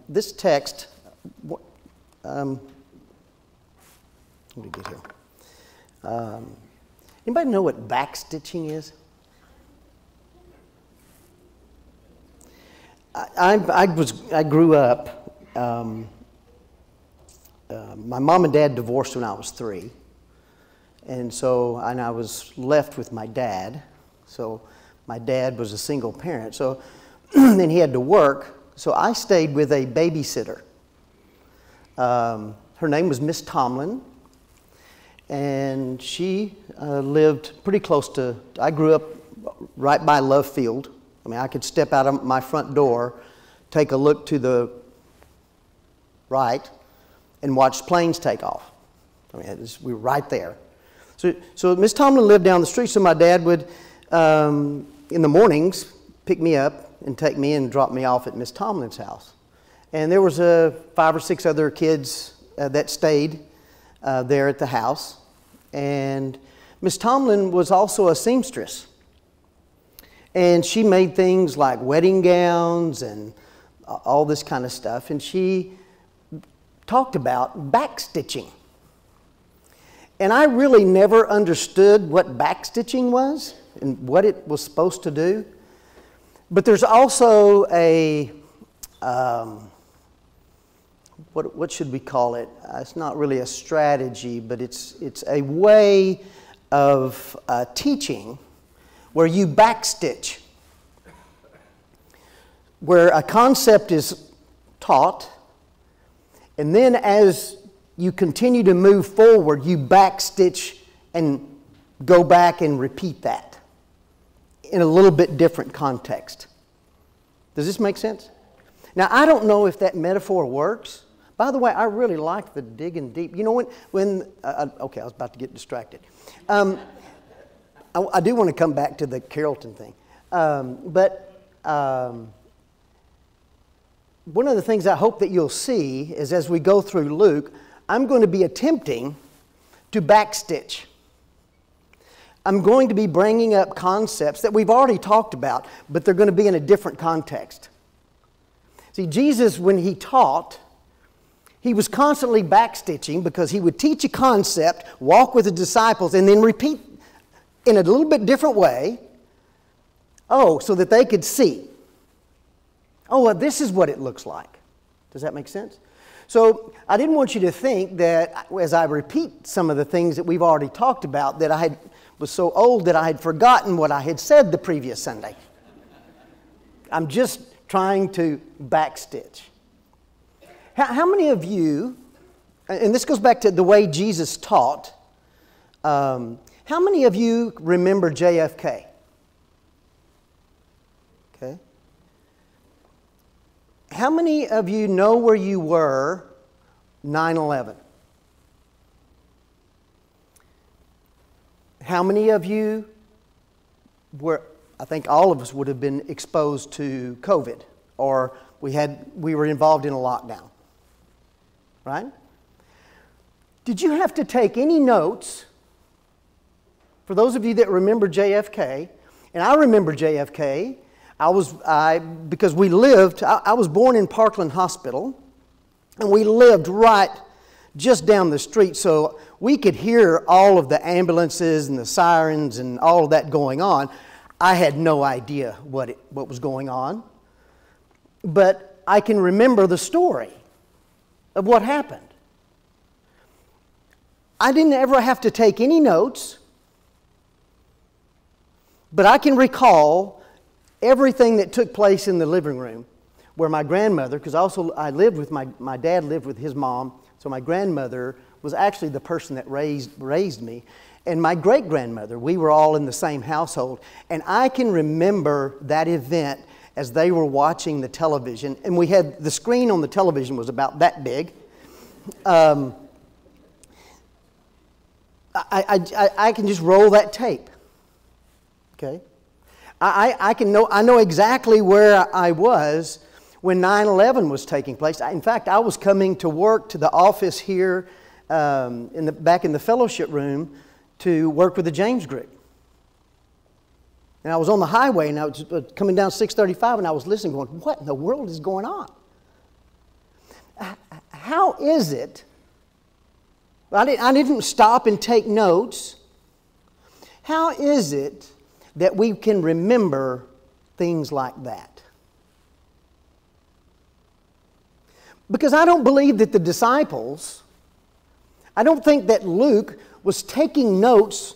This text, let me get here. Anybody know what backstitching is? I grew up, my mom and dad divorced when I was 3. And I was left with my dad. So my dad was a single parent. So then he had to work. So I stayed with a babysitter. Her name was Miss Tomlin. And she lived pretty close to, I grew up right by Love Field. I mean, I could step out of my front door, take a look to the right, and watch planes take off. I mean, we were right there. So Miss Tomlin lived down the street, so my dad would, in the mornings, pick me up and take me and drop me off at Miss Tomlin's house. And there was 5 or 6 other kids that stayed there at the house. And Miss Tomlin was also a seamstress. And she made things like wedding gowns and all this kind of stuff. And she talked about backstitching. And I really never understood what backstitching was and what it was supposed to do. But there's also a, what should we call it? It's not really a strategy, but it's a way of teaching where you backstitch, where a concept is taught, and then as you continue to move forward, you backstitch and go back and repeat that in a little bit different context. Does this make sense? Now, I don't know if that metaphor works. By the way, I really like the digging deep. You know, okay, I was about to get distracted. I do want to come back to the Carrollton thing. One of the things I hope that you'll see is as we go through Luke, I'm going to be attempting to backstitch. I'm going to be bringing up concepts that we've already talked about, but they're going to be in a different context. See, Jesus, when he taught, he was constantly backstitching because he would teach a concept, walk with the disciples, and then repeat in a little bit different way, so that they could see. Well, this is what it looks like. Does that make sense? So I didn't want you to think that as I repeat some of the things that we've already talked about that I was so old that I had forgotten what I had said the previous Sunday. I'm just trying to backstitch. How many of you, and this goes back to the way Jesus taught, how many of you remember JFK? Okay. How many of you know where you were 9/11? How many of you were, I think all of us would have been exposed to COVID, or we were involved in a lockdown, right? Did you have to take any notes? For those of you that remember JFK, and I remember JFK, because we lived, I was born in Parkland Hospital, and we lived right just down the street, so we could hear all of the ambulances and the sirens and all of that going on. I had no idea what was going on, but I can remember the story of what happened. I didn't ever have to take any notes, but I can recall everything that took place in the living room where my grandmother, because I lived with my dad lived with his mom, so my grandmother was actually the person that raised me. And my great-grandmother, we were all in the same household. And I can remember that event as they were watching the television. And we had, the screen on the television was about that big. I can just roll that tape. Okay? I know exactly where I was when 9/11 was taking place. In fact, I was coming to work to the office here back in the fellowship room to work with the James group. And I was on the highway and I was coming down 635 and I was listening going, what in the world is going on? how is it, I didn't stop and take notes, how is it that we can remember things like that? Because I don't believe that the disciples, I don't think that Luke was taking notes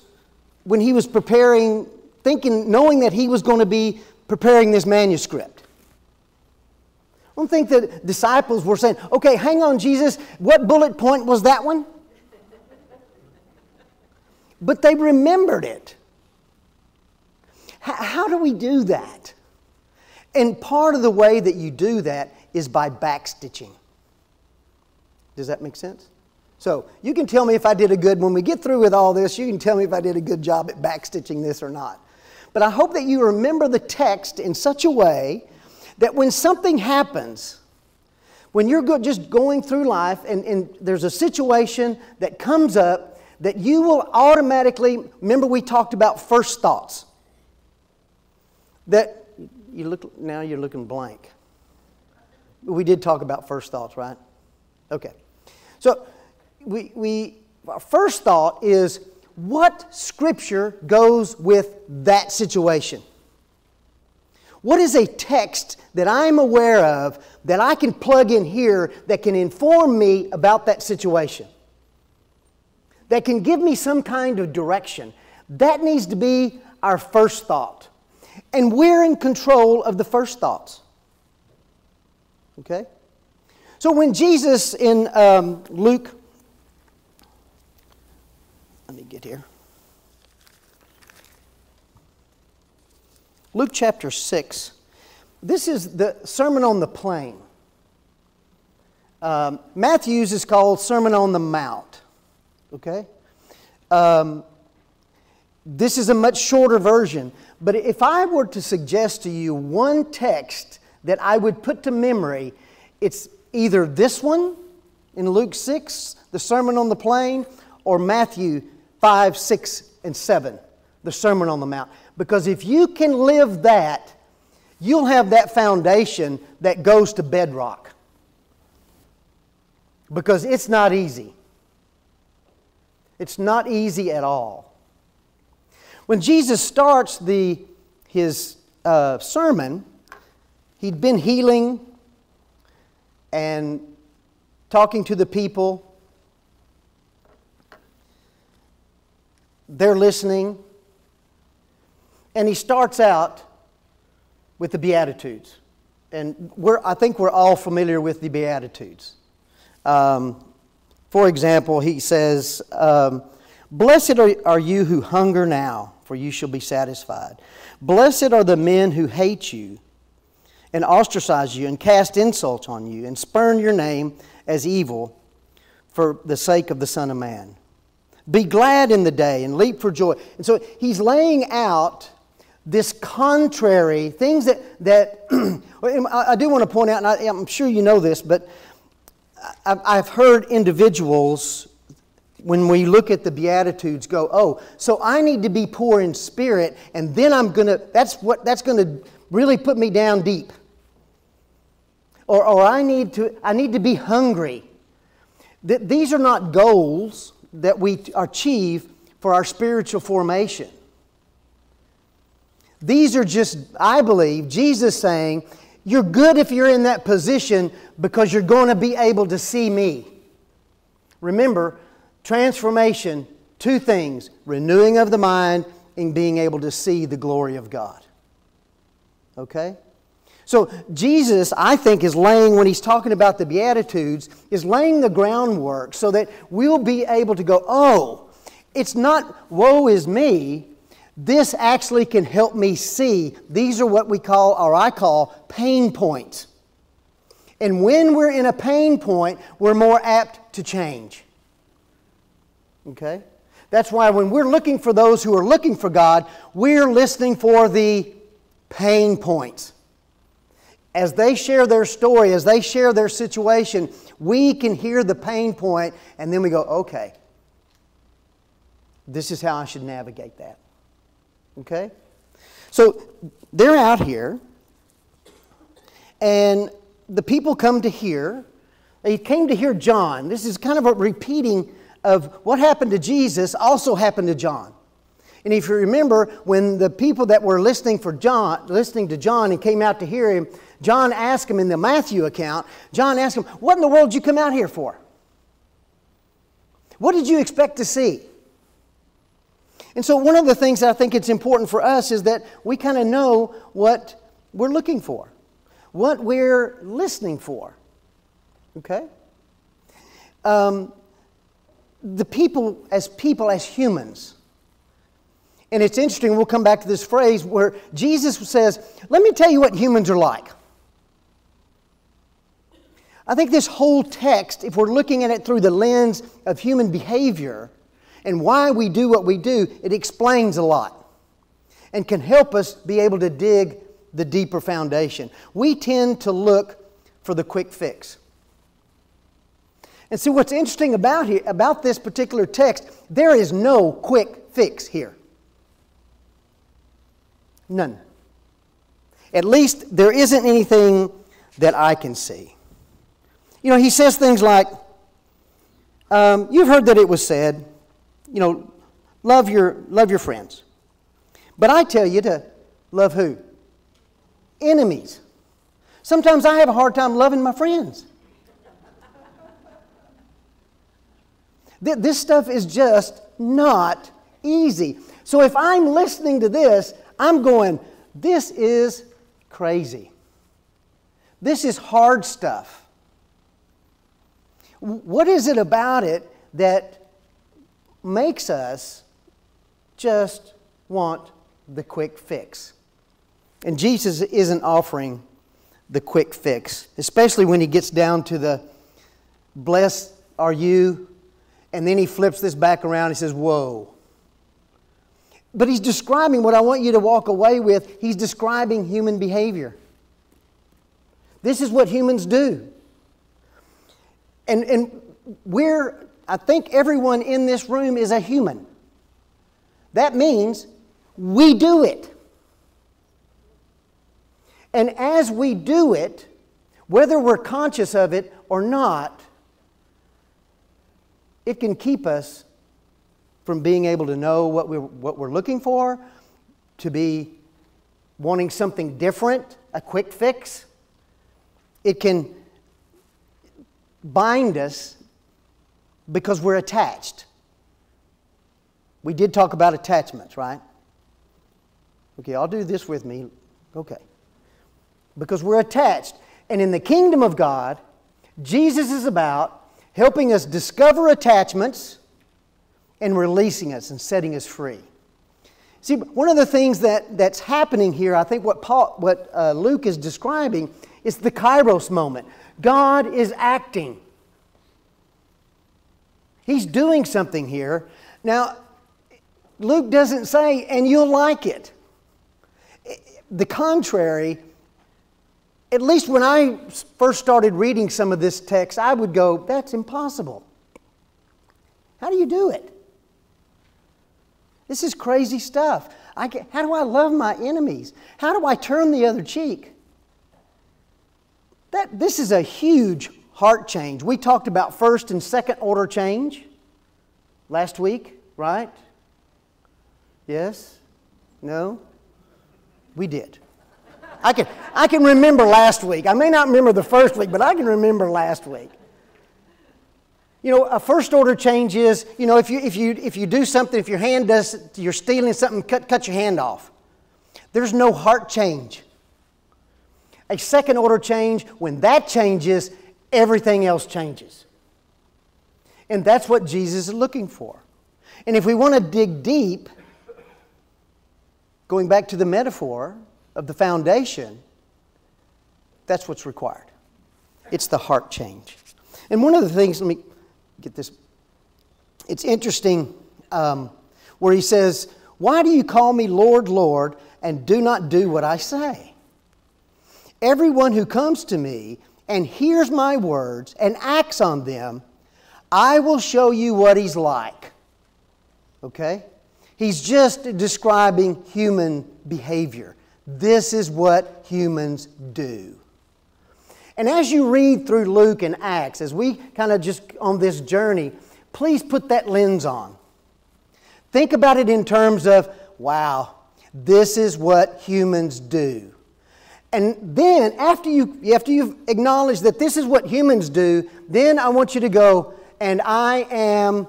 when he was preparing, knowing that he was going to be preparing this manuscript. I don't think the disciples were saying, okay, hang on, Jesus, what bullet point was that one? But they remembered it. How do we do that? And part of the way that you do that is by backstitching. Does that make sense? So you can tell me if I did a good, when we get through with all this, you can tell me if I did a good job at backstitching this or not. But I hope that you remember the text in such a way that when something happens, when you're just going through life and there's a situation that comes up, that you will automatically, remember we talked about first thoughts. That, now you're looking blank. We did talk about first thoughts, right? Okay. So, our first thought is, what Scripture goes with that situation? What is a text that I'm aware of that I can plug in here that can inform me about that situation? That can give me some kind of direction. That needs to be our first thought. And we're in control of the first thoughts. Okay? So when Jesus in Luke, let me get here. Luke chapter 6. This is the Sermon on the Plain. Matthew's is called Sermon on the Mount. Okay? This is a much shorter version. But if I were to suggest to you one text that I would put to memory, it's either this one in Luke 6, the Sermon on the Plain, or Matthew 5, 6, and 7, the Sermon on the Mount. Because if you can live that, you'll have that foundation that goes to bedrock. Because it's not easy. It's not easy at all. When Jesus starts his sermon, he'd been healing and talking to the people. They're listening. And he starts out with the Beatitudes. And I think we're all familiar with the Beatitudes. For example, he says, "Blessed are you who hunger now, for you shall be satisfied. Blessed are the men who hate you and ostracize you and cast insults on you and spurn your name as evil for the sake of the Son of Man. Be glad in the day and leap for joy." And so he's laying out this contrary, things that I do want to point out, and I'm sure you know this, but I've heard individuals, when we look at the Beatitudes, go, oh, so I need to be poor in spirit, and then that's going to really put me down deep. Or I need to be hungry. These are not goals that we achieve for our spiritual formation. These are just, I believe, Jesus saying, you're good if you're in that position because you're going to be able to see me. Remember, transformation, two things: renewing of the mind and being able to see the glory of God. Okay? So Jesus, I think, is laying, when He's talking about the Beatitudes, is laying the groundwork so that we'll be able to go, oh, it's not woe is me. This actually can help me see. These are what we call, or I call, pain points. And when we're in a pain point, we're more apt to change. Okay? That's why when we're looking for those who are looking for God, we're listening for the pain points. As they share their story, as they share their situation, we can hear the pain point, and then we go, okay, this is how I should navigate that. Okay? So they're out here, and the people come to hear He came to hear John. This is kind of a repeating of what happened to Jesus also happened to John. And if you remember, when the people that were listening to John and came out to hear him, John asked him in the Matthew account, John asked him, what in the world did you come out here for? What did you expect to see? And so one of the things that I think it's important for us is that we kind of know what we're looking for, what we're listening for. Okay? The people, as humans. And it's interesting, we'll come back to this phrase where Jesus says, let me tell you what humans are like. I think this whole text, if we're looking at it through the lens of human behavior and why we do what we do, it explains a lot and can help us be able to dig the deeper foundation. We tend to look for the quick fix. And see, what's interesting about this particular text, there is no quick fix here. None. At least there isn't anything that I can see. You know, he says things like, you've heard that it was said, you know, love your friends. But I tell you to love who? Enemies. Sometimes I have a hard time loving my friends. This stuff is just not easy. So if I'm listening to this, I'm going, this is crazy. This is hard stuff. What is it about it that makes us just want the quick fix? And Jesus isn't offering the quick fix, especially when he gets down to the blessed are you, and then he flips this back around and says, whoa. But he's describing what I want you to walk away with. He's describing human behavior. This is what humans do. And I think everyone in this room is a human. That means we do it. And as we do it, whether we're conscious of it or not, it can keep us from being able to know what we're looking for, to be wanting something different, a quick fix. It can bind us because we're attached. We did talk about attachments, right? Okay, I'll do this with me. Okay. Because we're attached. And in the kingdom of God, Jesus is about helping us discover attachments and releasing us and setting us free. See, one of the things that's happening here, I think what Luke is describing, is the Kairos moment. God is acting. He's doing something here. Now, Luke doesn't say, and you'll like it. The contrary, at least when I first started reading some of this text, I would go, that's impossible. How do you do it? This is crazy stuff. How do I love my enemies? How do I turn the other cheek? This is a huge heart change. We talked about first and second order change last week, right? Yes? No? We did. I can remember last week. I may not remember the first week, but I can remember last week. You know, a first order change is, you know, if you do something, if your hand you're stealing something, cut your hand off. There's no heart change. A second order change, when that changes, everything else changes. And that's what Jesus is looking for. And if we want to dig deep, going back to the metaphor of the foundation, that's what's required. It's the heart change. And one of the things, let me get this. It's interesting where he says, why do you call me Lord, Lord, and do not do what I say? Everyone who comes to me and hears my words and acts on them, I will show you what he's like. Okay? He's just describing human behavior. This is what humans do. And as you read through Luke and Acts, as we kind of just on this journey, please put that lens on. Think about it in terms of, wow, this is what humans do. And then after you've acknowledged that this is what humans do, then I want you to go, and I am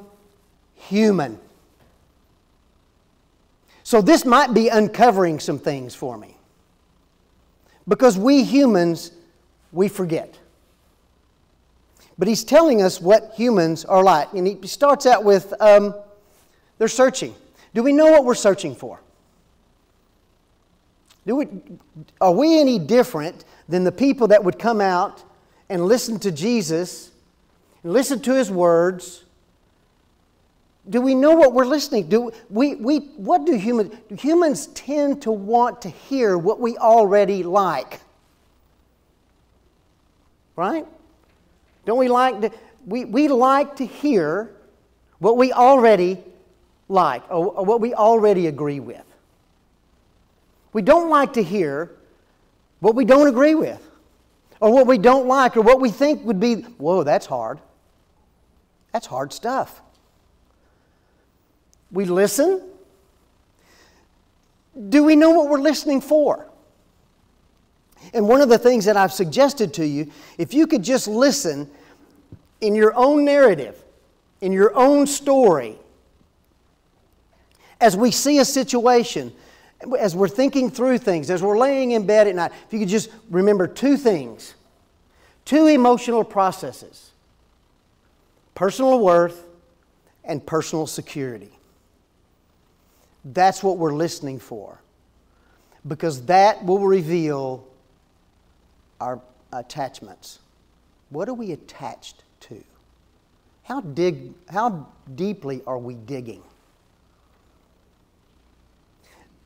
human. So this might be uncovering some things for me. Because we humans, we forget. But he's telling us what humans are like. And he starts out with, they're searching. Do we know what we're searching for? Are we any different than the people that would come out and listen to Jesus, and listen to His words? Do we know what we're listening to? Humans tend to want to hear what we already like. Right? Don't we like to, we like to hear what we already like, or what we already agree with. We don't like to hear what we don't agree with, or what we don't like, or what we think would be, whoa, that's hard. That's hard stuff. We listen. Do we know what we're listening for? And one of the things that I've suggested to you, if you could just listen in your own narrative, in your own story, as we see a situation, as we're thinking through things, as we're laying in bed at night, if you could just remember two things, two emotional processes: personal worth and personal security. That's what we're listening for, because that will reveal our attachments. What are we attached to? How deeply are we digging?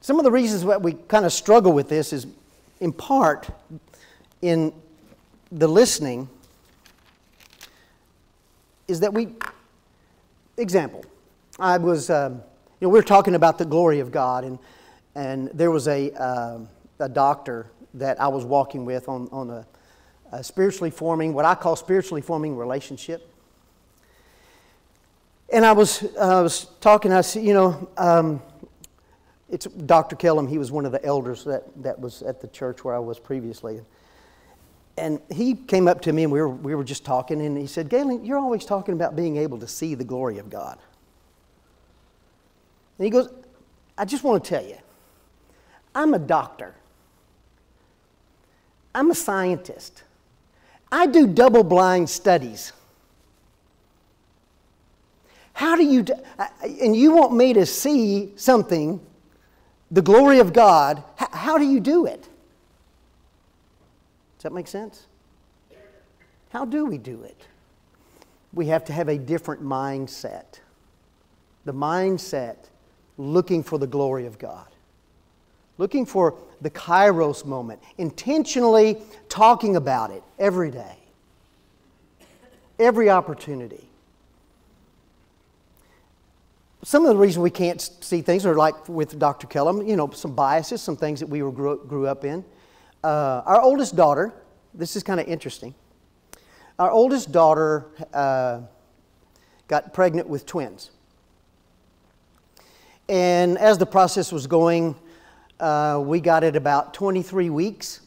Some of the reasons that we kind of struggle with this is, in part, in the listening, is that example, I was, we were talking about the glory of God, and there was a doctor that I was walking with on a spiritually forming, what I call spiritually forming relationship. And I was talking, I said, it's Dr. Kellum. He was one of the elders that was at the church where I was previously. And he came up to me, and we were just talking, and he said, "Galon, you're always talking about being able to see the glory of God." And he goes, "I just want to tell you, I'm a doctor. I'm a scientist. I do double-blind studies. How do you, and you want me to see something, the glory of God, how do you do it?" Does that make sense? How do we do it? We have to have a different mindset. The mindset looking for the glory of God. Looking for the Kairos moment. Intentionally talking about it every day. Every opportunity. Some of the reasons we can't see things are like with Dr. Kellum, some biases, some things that we grew up in. Our oldest daughter, this is kind of interesting. Our oldest daughter got pregnant with twins. And as the process was going, we got it about 23 weeks.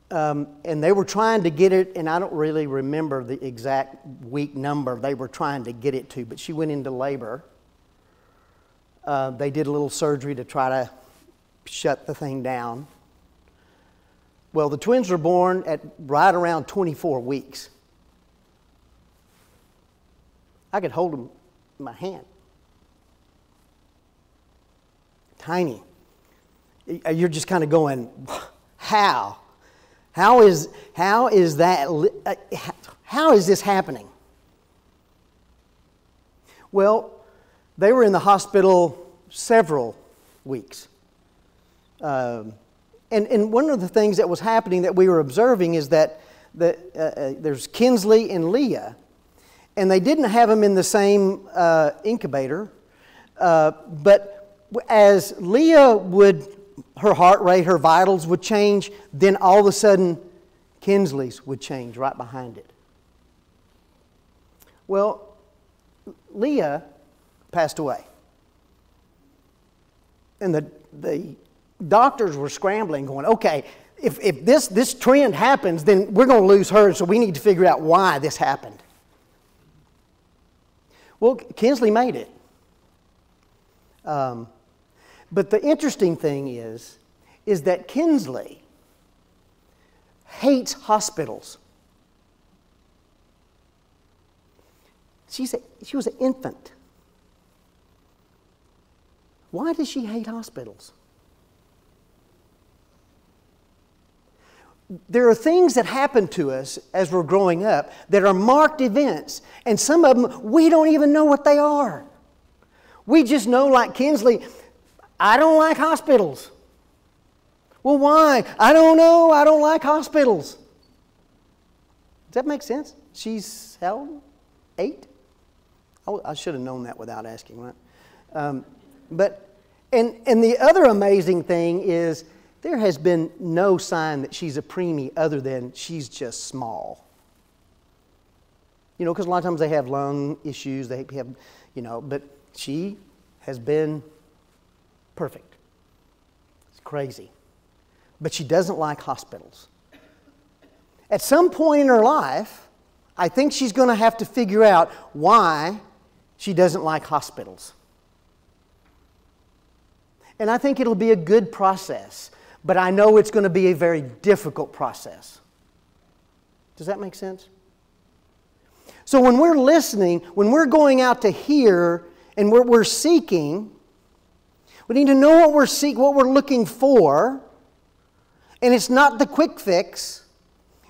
And they were trying to get it, and I don't really remember the exact week number they were trying to get it to, but she went into labor. They did a little surgery to try to shut the thing down. Well, the twins were born at right around 24 weeks. I could hold them in my hand. Tiny. You're just kind of going, how? How is that? How is this happening? Well, they were in the hospital several weeks. And one of the things that was happening that we were observing is that there's Kinsley and Leah, and they didn't have them in the same incubator, but as Leah her heart rate, her vitals would change, then all of a sudden Kinsley's would change right behind it. Well, Leah passed away. And the doctors were scrambling, going, okay, if this trend happens, then we're going to lose her, so we need to figure out why this happened. Well, Kinsley made it. But the interesting thing is that Kinsley hates hospitals. She was an infant. Why does she hate hospitals? There are things that happen to us as we're growing up that are marked events, and some of them we don't even know what they are. We just know, like Kinsley, I don't like hospitals. Well, why? I don't know. I don't like hospitals. Does that make sense? She's how old? 8? I should have known that without asking, right? And the other amazing thing is there has been no sign that she's a preemie other than she's just small. You know, because a lot of times they have lung issues, they have, you know, but she has been perfect. It's crazy. But she doesn't like hospitals. At some point in her life, I think she's going to have to figure out why she doesn't like hospitals. And I think it'll be a good process, but I know it's going to be a very difficult process. Does that make sense? So when we're listening, when we're going out to hear and we're seeking, we need to know what we're looking for, and it's not the quick fix.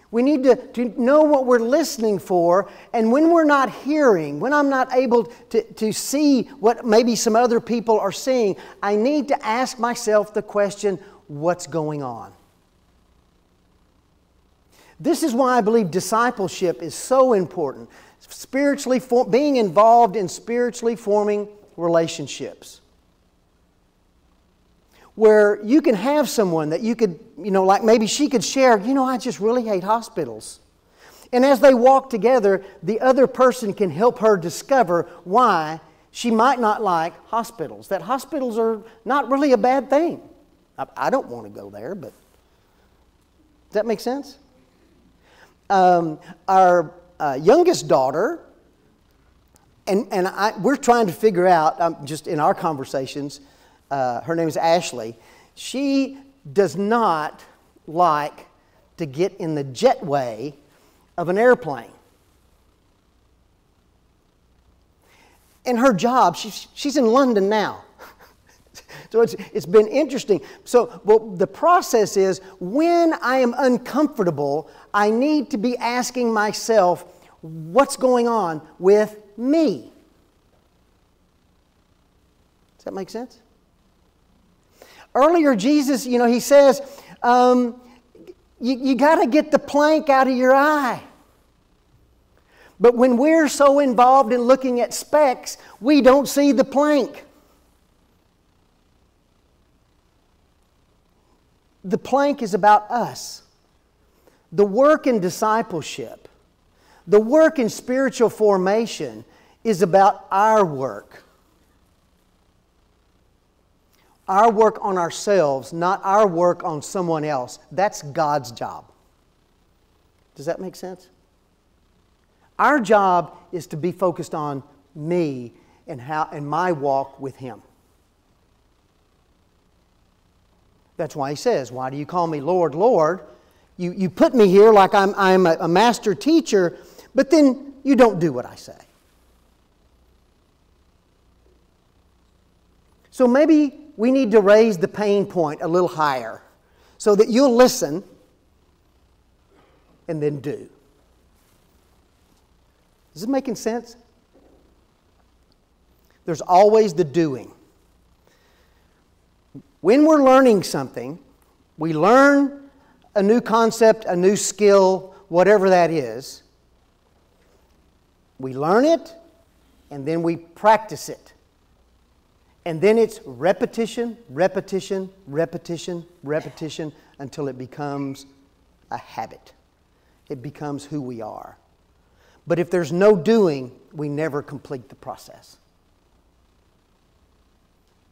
We need to know what we're listening for, and when we're not hearing, when I'm not able to see what maybe some other people are seeing, I need to ask myself the question, what's going on? This is why I believe discipleship is so important. Being involved in spiritually forming relationships, where you can have someone that you could, you know, like maybe she could share, you know, I just really hate hospitals. And as they walk together, the other person can help her discover why she might not like hospitals. That hospitals are not really a bad thing. I don't want to go there, but does that make sense? Our youngest daughter, we're trying to figure out, just in our conversations, her name is Ashley. She does not like to get in the jetway of an airplane. And her job, she's in London now. So it's been interesting. So the process is, when I am uncomfortable, I need to be asking myself, what's going on with me? Does that make sense? Earlier, Jesus, you know, He says, you got to get the plank out of your eye. But when we're so involved in looking at specks, we don't see the plank. The plank is about us. The work in discipleship, the work in spiritual formation is about our work. Our work on ourselves, not our work on someone else. That's God's job. Does that make sense? Our job is to be focused on me and my walk with Him. That's why He says, why do you call me Lord, Lord? You put me here like I'm a master teacher, but then you don't do what I say. So maybe we need to raise the pain point a little higher so that you'll listen and then do. Is this making sense? There's always the doing. When we're learning something, we learn a new concept, a new skill, whatever that is. We learn it, and then we practice it. And then it's repetition, repetition, repetition, repetition, until it becomes a habit. it becomes who we are. But if there's no doing, we never complete the process.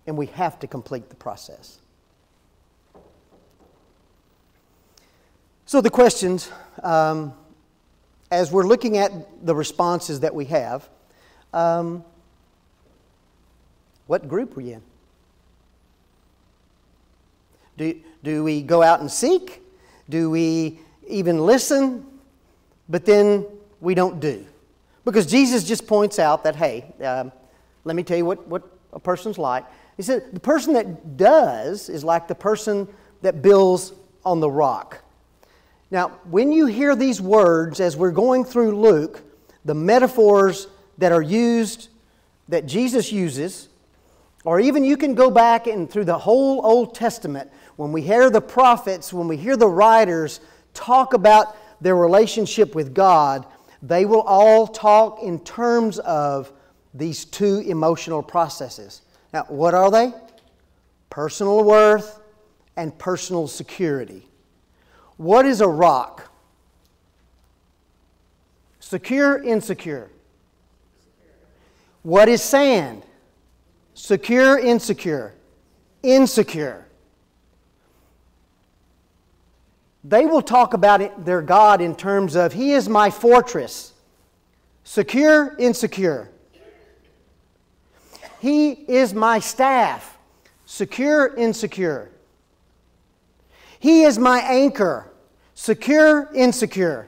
And we have to complete the process. So the questions, as we're looking at the responses that we have, what group are you in? Do we go out and seek? Do we even listen? But then we don't do. Because Jesus just points out that, hey, let me tell you what a person's like. He said, the person that does is like the person that builds on the rock. Now, when you hear these words, as we're going through Luke, the metaphors that are used, that Jesus uses, or even you can go back and through the whole Old Testament, when we hear the prophets, when we hear the writers talk about their relationship with God, they will all talk in terms of these two emotional processes. Now, what are they? Personal worth and personal security. What is a rock? Secure, insecure. What is sand? Secure, insecure. Insecure. They will talk about their God in terms of, He is my fortress. Secure, insecure. He is my staff. Secure, insecure. He is my anchor. Secure, insecure.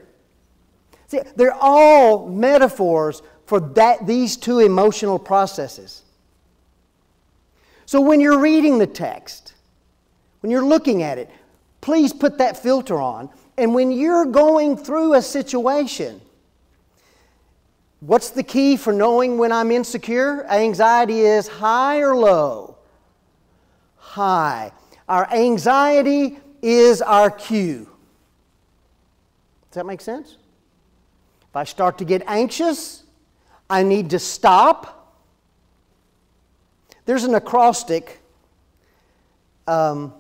See, they're all metaphors for these two emotional processes. So when you're reading the text, when you're looking at it, please put that filter on. And when you're going through a situation, what's the key for knowing when I'm insecure? Anxiety is high or low? High. Our anxiety is our cue. Does that make sense? If I start to get anxious, I need to stop. There's an acrostic. The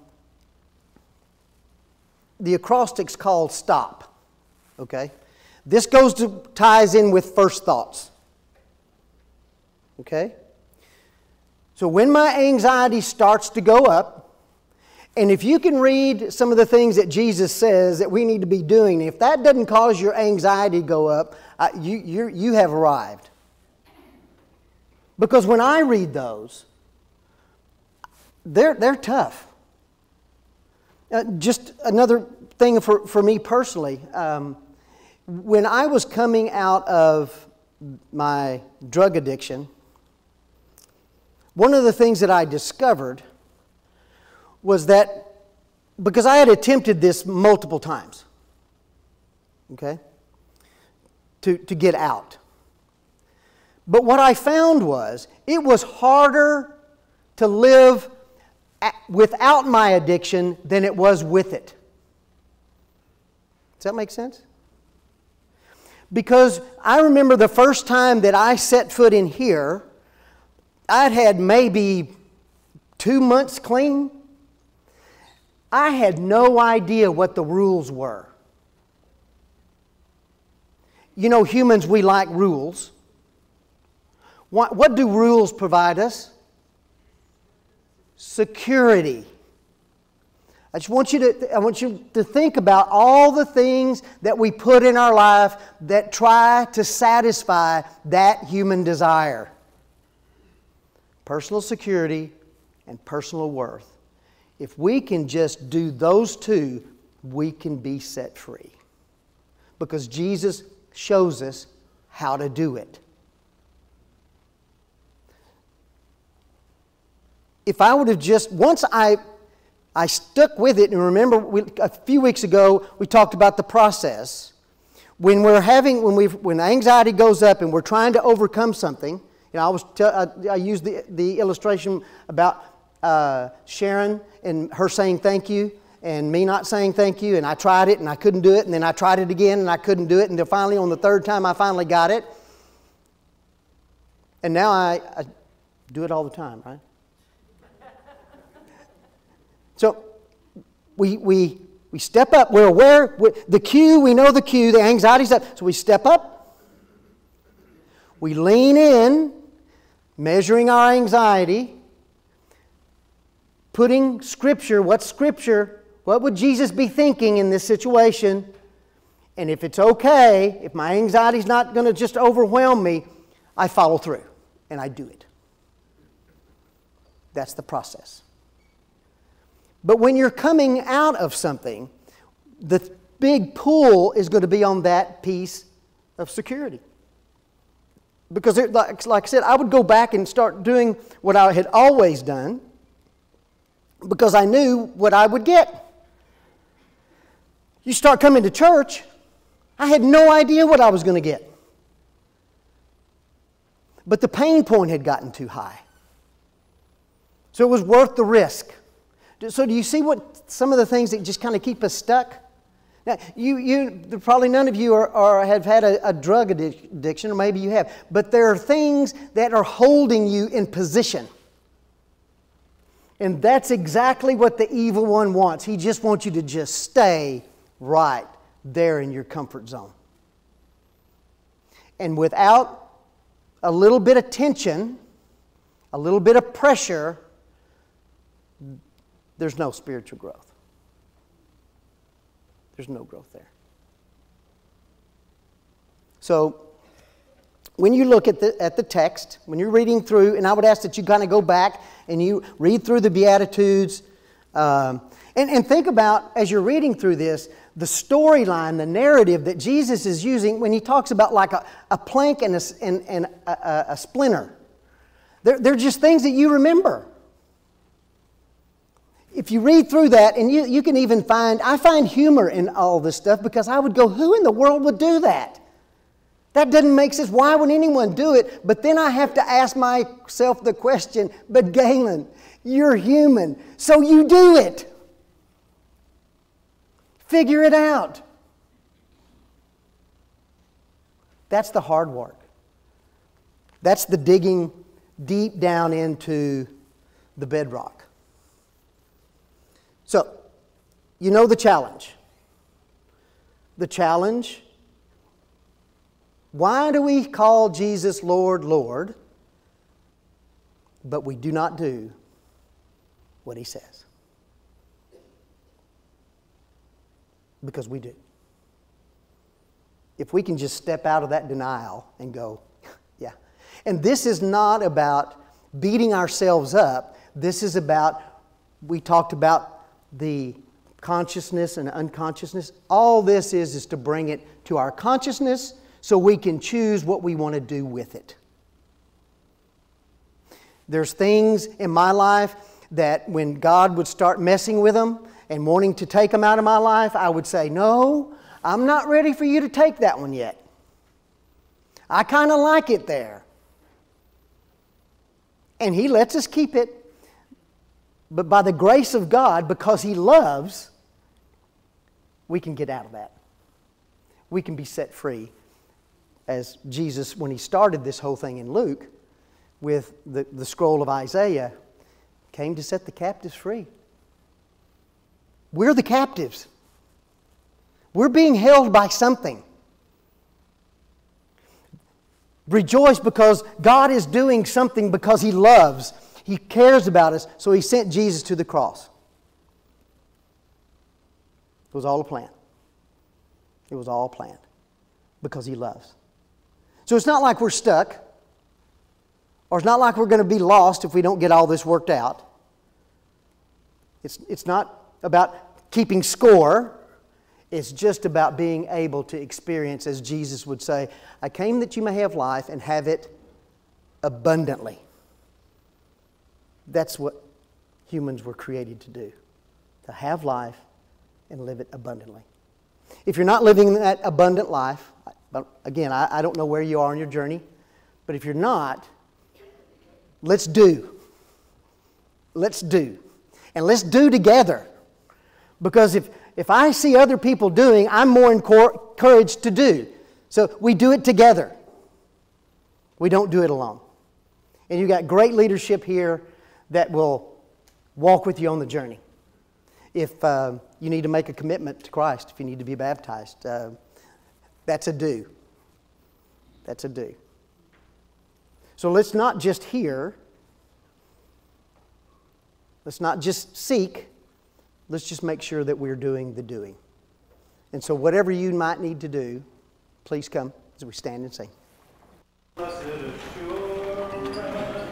acrostic's called STOP. Okay? This ties in with first thoughts. Okay? So when my anxiety starts to go up, and if you can read some of the things that Jesus says that we need to be doing, if that doesn't cause your anxiety to go up, you have arrived. Because when I read those, they're tough. Just another thing for me personally. When I was coming out of my drug addiction, one of the things that I discovered was that, because I had attempted this multiple times, okay, to get out. But what I found was, it was harder to live without my addiction than it was with it. Does that make sense? Because I remember the first time that I set foot in here, I'd had maybe 2 months clean. I had no idea what the rules were. You know, humans, we like rules. What do rules provide us? Security. I want you to think about all the things that we put in our life that try to satisfy that human desire. Personal security and personal worth. If we can just do those two, we can be set free. Because Jesus shows us how to do it. If I would have just, once I stuck with it, and remember a few weeks ago we talked about the process. When anxiety goes up and we're trying to overcome something, you know, I used the illustration about Sharon and her saying thank you and me not saying thank you, and I tried it and I couldn't do it, and then I tried it again and I couldn't do it, and then finally on the third time I finally got it. And now I do it all the time, right? So we We step up. We're aware. The cue, we know the cue. The anxiety's up. So we step up. We lean in, measuring our anxiety, putting Scripture, what's Scripture? What would Jesus be thinking in this situation? And if it's okay, if my anxiety's not going to just overwhelm me, I follow through and I do it. That's the process. But when you're coming out of something, the big pull is going to be on that piece of security. Because, like I said, I would go back and start doing what I had always done because I knew what I would get. You start coming to church, I had no idea what I was going to get. But the pain point had gotten too high. So it was worth the risk. So do you see what some of the things that just kind of keep us stuck? Now, probably none of you have had a drug addiction, or maybe you have. But there are things that are holding you in position. And that's exactly what the evil one wants. He just wants you to just stay right there in your comfort zone. And without a little bit of tension, a little bit of pressure, there's no spiritual growth. There's no growth there. So, when you look at the text, when you're reading through, and I would ask that you kind of go back and you read through the Beatitudes, and think about, as you're reading through this, the storyline, the narrative that Jesus is using when He talks about like a plank and a splinter. They're just things that you remember. If you read through that, and you can even I find humor in all this stuff because I would go, who in the world would do that? That doesn't make sense. Why would anyone do it? But then I have to ask myself the question, but Galon, you're human, so you do it. Figure it out. That's the hard work. That's the digging deep down into the bedrock. So, you know the challenge. The challenge, why do we call Jesus Lord, Lord, but we do not do what He says? Because we do. If we can just step out of that denial and go, yeah. And this is not about beating ourselves up. This is about, we talked about the consciousness and unconsciousness. All this is to bring it to our consciousness so we can choose what we want to do with it. There's things in my life that when God would start messing with them and wanting to take them out of my life, I would say, no, I'm not ready for you to take that one yet. I kind of like it there. And He lets us keep it. But by the grace of God, because He loves, we can get out of that. We can be set free. As Jesus, when He started this whole thing in Luke, with the scroll of Isaiah, came to set the captives free. We're the captives. We're being held by something. Rejoice because God is doing something because He loves. He cares about us, so He sent Jesus to the cross. It was all a plan. It was all planned because He loves. So it's not like we're stuck, or it's not like we're going to be lost if we don't get all this worked out. It's not about keeping score. It's just about being able to experience, as Jesus would say, I came that you may have life and have it abundantly. That's what humans were created to do, to have life and live it abundantly. If you're not living that abundant life, again, I don't know where you are on your journey, but if you're not, let's do. Let's do. And let's do together. Because if I see other people doing, I'm more encouraged to do. So we do it together. We don't do it alone. And you've got great leadership here that will walk with you on the journey. If you need to make a commitment to Christ if you need to be baptized. That's a do. That's a do. So let's not just hear. Let's not just seek. Let's just make sure that we're doing the doing. And so whatever you might need to do, please come as we stand and sing. Blessed assurance.